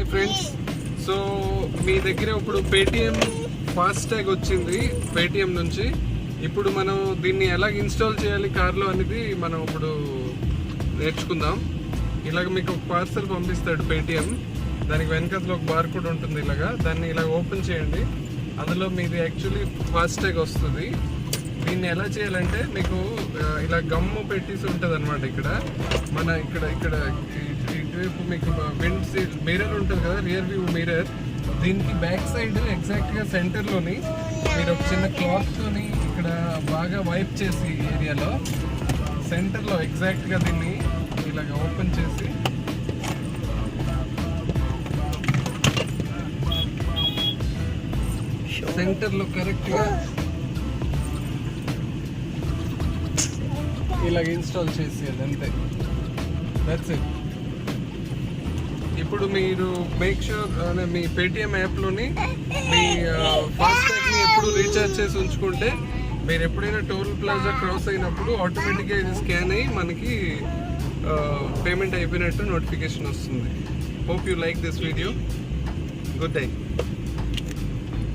Hi friends. So మీ దగ్గర ఇప్పుడు Paytm FASTag వచ్చింది పేటిఎం నుంచి. ఇప్పుడు మనం దీన్ని ఎలా ఇన్స్టాల్ చేయాలి కార్లో అనేది మనం ఇప్పుడు నేర్చుకుందాం. ఇలాగ మీకు ఒక పార్సల్ పంపిస్తాడు పేటిఎం. దానికి వెనకలో ఒక బార్ కోడ్ ఉంటుంది. దాన్ని ఇలా ఓపెన్ చేయండి. అందులో మీది యాక్చువల్లీ ఫాస్టాగ్ వస్తుంది. దీన్ని ఎలా చేయాలంటే మీకు ఇలా గమ్ము పెట్టేసి ఉంటుంది అనమాట. ఇక్కడ ఇటువైపు మీకు విండ్ సీట్ మిర్రర్ ఉంటుంది కదా, రియర్ వ్యూ మిర్రర్. దీనికి బ్యాక్ సైడ్ ఎగ్జాక్ట్గా సెంటర్లోని మీరు ఒక చిన్న క్లాత్తోని ఇక్కడ బాగా వైప్ చేసి ఏరియాలో సెంటర్లో ఎగ్జాక్ట్గా దీన్ని ఇలాగ ఓపెన్ చేసి సెంటర్లో కరెక్ట్గా ఇలాగ ఇన్స్టాల్ చేసేయాలి, అంతే. That's it. ఇప్పుడు మీరు మేక్ షూర్ మీ పేటిఎం యాప్లోని మీ ఫాస్టాగ్ని ఎప్పుడు రీఛార్జ్ చేసి ఉంచుకుంటే మీరు ఎప్పుడైనా టోల్ ప్లాజా క్రాస్ అయినప్పుడు ఆటోమేటిక్గా ఇది స్కాన్ అయ్యి మనకి పేమెంట్ అయిపోయినట్టు నోటిఫికేషన్ వస్తుంది. Hope you like this video. Good day.